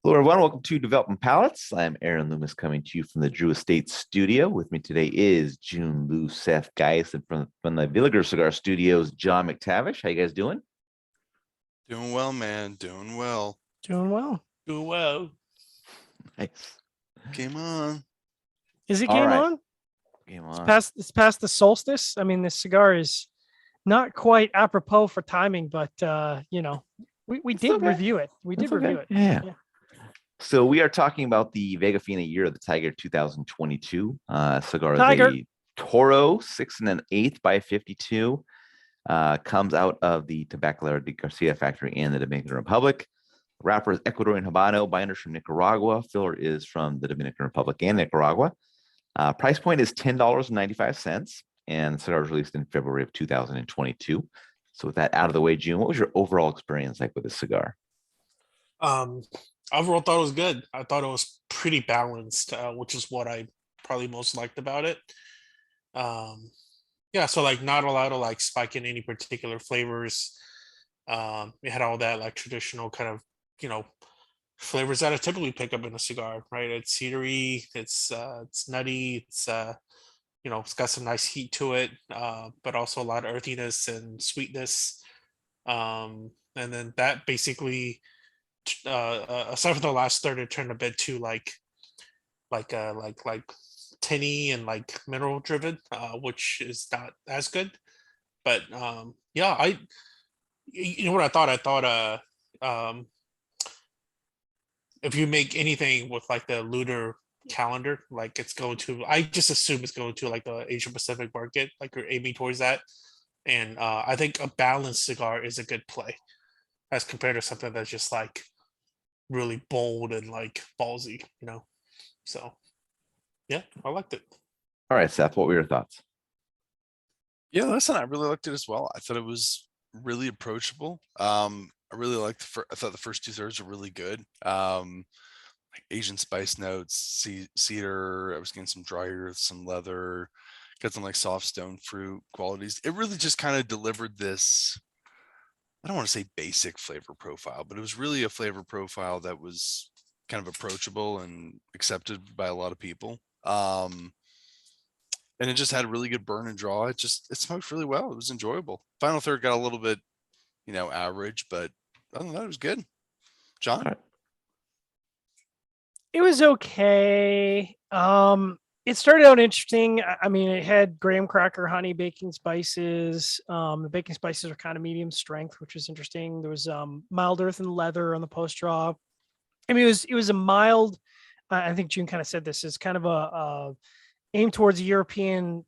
Hello, everyone. Welcome to Development Palates. I'm Aaron Loomis coming to you from the Drew Estate studio. With me today is Jiunn, Lou, Seth, Geis, and from the Villager Cigar Studios, John McTavish. How you guys doing? Doing well, man. Doing well. Doing well. Doing well. Nice. Game on. Is it All game right. on? Game It's on. past the solstice. I mean, this cigar is not quite apropos for timing, but we It's did okay. review it. We did It's okay. review it. Yeah. Yeah. So we are talking about the VegaFina Year of the Tiger 2022 cigar. Tiger. The Toro 6 1/8 by 52 comes out of the Tabacalera de Garcia factory in the Dominican Republic. Wrapper is Ecuadorian Habano. Binders from Nicaragua. Filler is from the Dominican Republic and Nicaragua. Price point is $10.95, and the cigar was released in February of 2022. So with that out of the way, June, what was your overall experience like with this cigar? Overall, thought it was good. I thought it was pretty balanced, which is what I probably most liked about it. Yeah, so like not a lot of like spike in any particular flavors. It had all that like traditional kind of flavors that I typically pick up in a cigar, right? It's cedary, it's nutty, it's got some nice heat to it, but also a lot of earthiness and sweetness. And then that basically, aside from the last third, it turned a bit too like tinny and like mineral driven, which is not as good. But yeah, you know what I thought? I thought if you make anything with like the lunar calendar, like it's going to, I just assume it's going to like the Asia Pacific market, like you're aiming towards that. And I think a balanced cigar is a good play as compared to something that's just like really bold and like ballsy. So yeah, I liked it. All right, Seth, what were your thoughts? Yeah, listen, I really liked it as well. I thought it was really approachable. I really liked I thought the first 2/3 were really good. Like Asian spice notes, cedar. I was getting some dry earth, some leather, got some like soft stone fruit qualities. It really just kind of delivered this. I don't want to say basic flavor profile, but it was really a flavor profile that was kind of approachable and accepted by a lot of people. And it just had a really good burn and draw. It smoked really well. It was enjoyable. Final third got a little bit, average, but other than that, it was good. John? All right. It was okay. It started out interesting. I mean, it had graham cracker, honey, baking spices. The baking spices are kind of medium strength, which was interesting. There was mild earth and leather on the post draw. I mean, it was a mild. I think June kind of said this is kind of a aimed towards a European,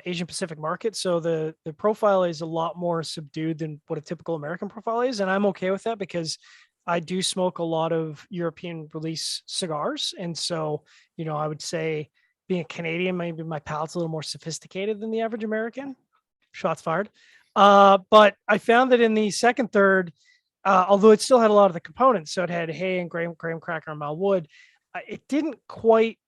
Asian Pacific market. So the profile is a lot more subdued than what a typical American profile is, and I'm okay with that because I do smoke a lot of European release cigars, and so I would say being a Canadian, maybe my palate's a little more sophisticated than the average American. Shots fired. But I found that in the second third, although it still had a lot of the components, so it had hay and graham cracker and mild wood, it didn't quite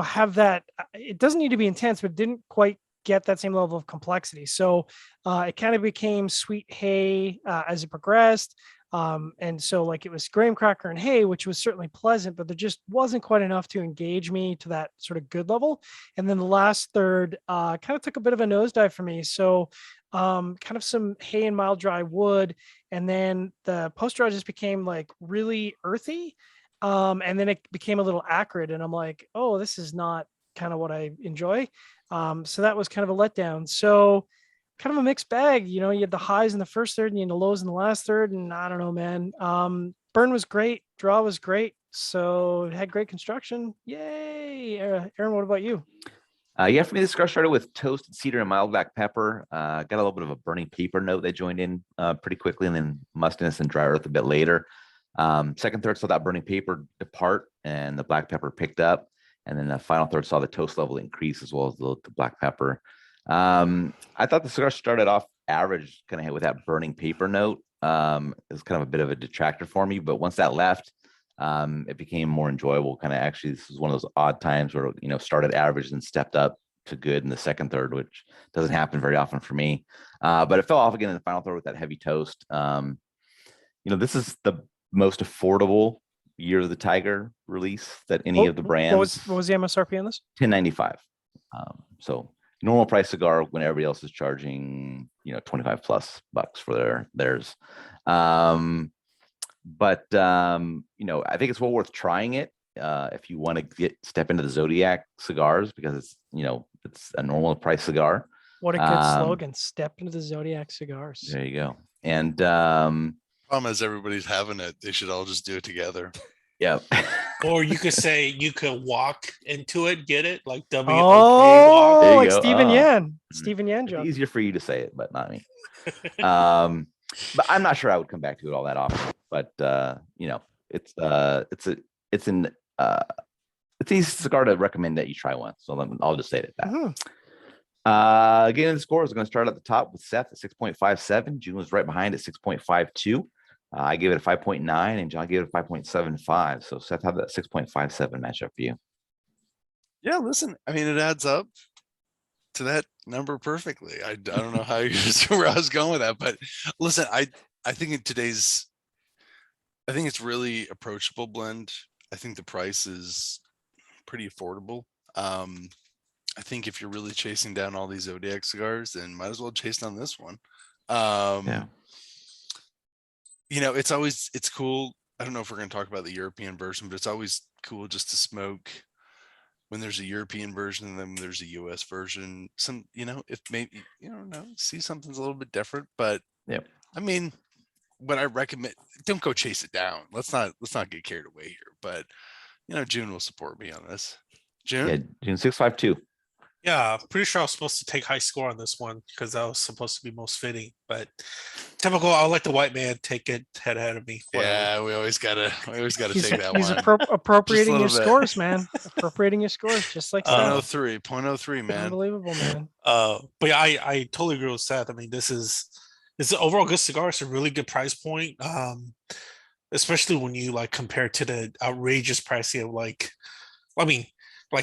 have that. It doesn't need to be intense, but it didn't quite get that same level of complexity. So it kind of became sweet hay as it progressed. And so like it was graham cracker and hay, which was certainly pleasant, but there just wasn't quite enough to engage me to that sort of good level. And then the last third kind of took a bit of a nosedive for me. So kind of some hay and mild dry wood. And then the post draw just became like really earthy. And then it became a little acrid, and I'm like, oh, this is not kind of what I enjoy. So that was kind of a letdown. So kind of a mixed bag, you had the highs in the first third and you had the lows in the last third. And I don't know, man. Burn was great. Draw was great. So it had great construction. Yay. Aaron, what about you? Yeah, for me, this cigar started with toasted cedar and mild black pepper. Got a little bit of a burning paper note that joined in pretty quickly, and then mustiness and dry earth a bit later. Second third saw that burning paper depart and the black pepper picked up, and then the final third saw the toast level increase as well as the black pepper. I thought the cigar started off average, kind of with that burning paper note. It was kind of a bit of a detractor for me, but once that left, it became more enjoyable. Kind of actually, this was one of those odd times where started average and stepped up to good in the second third, which doesn't happen very often for me. But it fell off again in the final third with that heavy toast. This is the most affordable Year of the Tiger release that any of the brands. What was the MSRP on this? $10.95. So normal price cigar when everybody else is charging, 25 plus bucks for theirs. I think it's well worth trying it if you want to step into the Zodiac cigars, because it's a normal price cigar. What a good slogan. Step into the Zodiac cigars. There you go. And problem is everybody's having it. They should all just do it together. yeah. Or you could say you could walk into it, get it like W. Oh, There you like go. Stephen Oh. Yan. Stephen Yan It's joke. easier for you to say it, but not me. But I'm not sure I would come back to it all that often. But it's an easy cigar to recommend that you try one. So I'll just say it at that. Mhm. Getting the scores, I'm going to start at the top with Seth at 6.57. Jiunn was right behind at 6.52. I gave it a 5.9, and John gave it a 5.75. So Seth, how did that 6.57 match up for you? Yeah, listen, I mean, it adds up to that number perfectly. I don't know how you where I was going with that, but listen, I think I think it's really approachable blend. I think the price is pretty affordable. I think if you're really chasing down all these Zodiac cigars, then might as well chase down this one. Yeah. It's cool. I don't know if we're going to talk about the European version, but it's always cool just to smoke when there's a European version and then there's a US version. If maybe, see something's a little bit different, but Yep. I mean, what I recommend, don't go chase it down. Let's not get carried away here, but Jiunn will support me on this. Jiunn? Yeah, Jiunn 6.52. Yeah, pretty sure I was supposed to take high score on this one because that was supposed to be most fitting. But typical, I'll let the white man take it head ahead of me. Whatever. Yeah, we always gotta take that He's one. appropriating your Just a little bit. scores, man. Appropriating your scores, just like Seth. 0.03, man. Unbelievable, man. But yeah, I totally agree with Seth. I mean, this is an overall good cigar. It's a really good price point. Especially when you compare to the outrageous pricing of like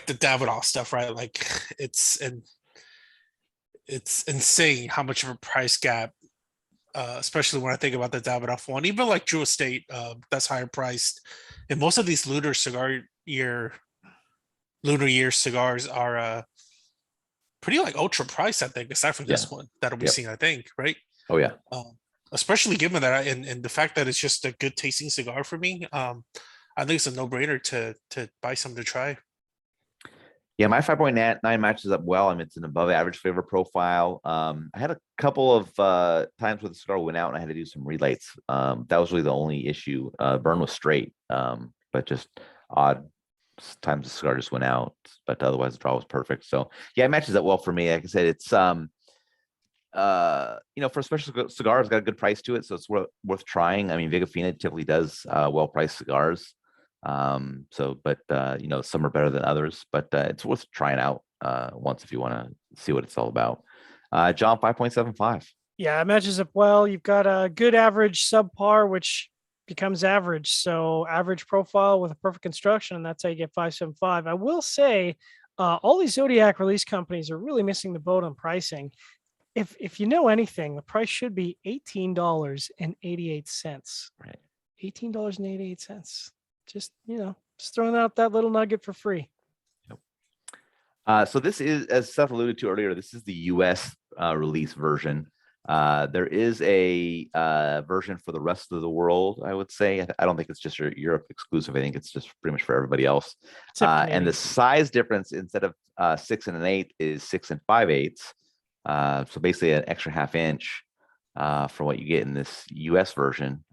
the Davidoff stuff, right? Like it's insane how much of a price gap, especially when I think about the Davidoff one, even like Drew Estate, that's higher priced. And most of these Lunar Year cigars are pretty ultra priced, I think, aside from this one that'll be seen, I think, right? Oh yeah. Especially given that and the fact that it's just a good tasting cigar for me. I think it's a no-brainer to buy some to try. Yeah, my 5.9 matches up well. I mean, it's an above average flavor profile. I had a couple of times where the cigar went out and I had to do some relights. That was really the only issue. Burn was straight, but just odd times the cigar just went out. But otherwise, the draw was perfect. So yeah, it matches up well for me. Like I said, it's for a special cigar, it's got a good price to it, so it's worth trying. I mean, VegaFina typically does well-priced cigars. Some are better than others, but it's worth trying out once if you want to see what it's all about. John, 5.75. Yeah, it matches up well. You've got a good average subpar, which becomes average. So average profile with a perfect construction, and that's how you get 5.75. I will say all these Zodiac release companies are really missing the boat on pricing. If you know anything, the price should be $18.88. Right. $18.88. Just throwing out that little nugget for free. So this is, as Seth alluded to earlier, this is the US release version. There is a version for the rest of the world, I would say. I don't think it's just Europe exclusive. I think it's just pretty much for everybody else. And the size difference, instead of 6 1/8, is 6 5/8. So basically an extra ½ inch for what you get in this US version.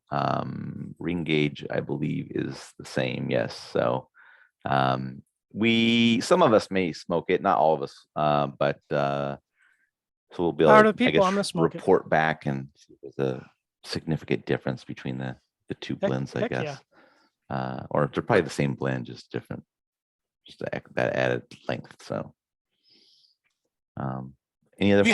Ring gauge, I believe, is the same. Yes. So some of us may smoke it, not all of us, but so we'll be able to report back and see if there's a significant difference between the two blends, I guess. Yeah. Or they're probably the same blend, just different, just that added length. So any other do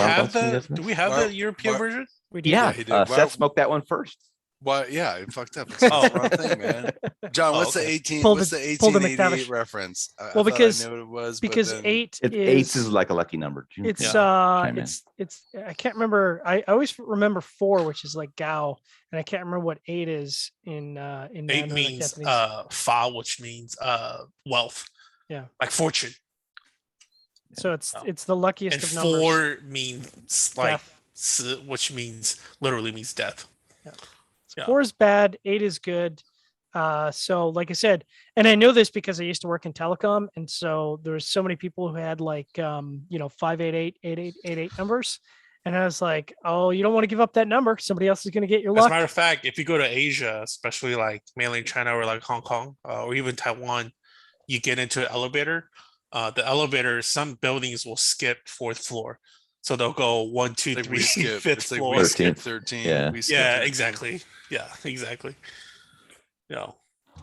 we have the European version? We do. Yeah, Seth smoked that one first. What? Yeah, it fucked up. It's the wrong thing, man. John, Oh, what's okay. the 18? Pulled What's the- the pulled the 1888 McTavish. reference? I Well, thought because- I knew what it was, Because but then, eight Eights is is like a lucky number. Jiunn it's can uh chime in. it's I can't remember. I always remember 4, which is like Gao, and I can't remember what 8 is in 8 Mandarin or means Japanese. fa, which means wealth. Yeah. Like fortune. So it's Oh. it's the luckiest And of numbers. 4 means like Death. which means literally means death. Yeah. 4 is bad, 8 is good. So like I said, and I know this because I used to work in telecom, and so there's so many people who had like 588, 8888 numbers, and I was like, oh, you don't want to give up that number. Somebody else is going to get your As a luck. matter of fact, if you go to Asia, especially like mainland China or like Hong Kong or even Taiwan, you get into an elevator. The elevator, some buildings will skip 4th floor. So they'll go 1, 2, like 3, we skip. 5th It's like floor. we skip 13. 13. Yeah. We skip Yeah, 13. exactly. Yeah, exactly. All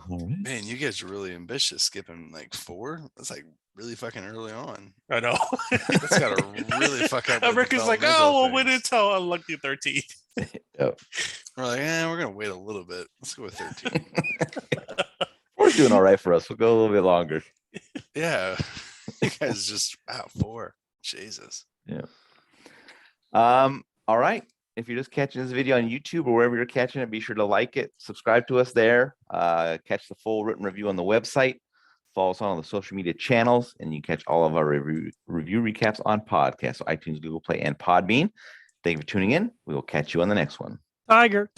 right. Man, you guys are really ambitious skipping like 4. That's like really fucking early on. I know. That's gotta really fuck up. with America's like, developmental oh, we'll win things. until unlucky 13. We're like, we're gonna wait a little bit. Let's go with 13. We're doing all right for us. We'll go a little bit longer. Yeah. You guys just out 4. Jesus. All right. If you're just catching this video on YouTube or wherever you're catching it, be sure to like it, subscribe to us there, catch the full written review on the website, follow us on the social media channels, and you catch all of our review recaps on podcasts, so iTunes, Google Play, and Podbean. Thank you for tuning in. We will catch you on the next one. Tiger.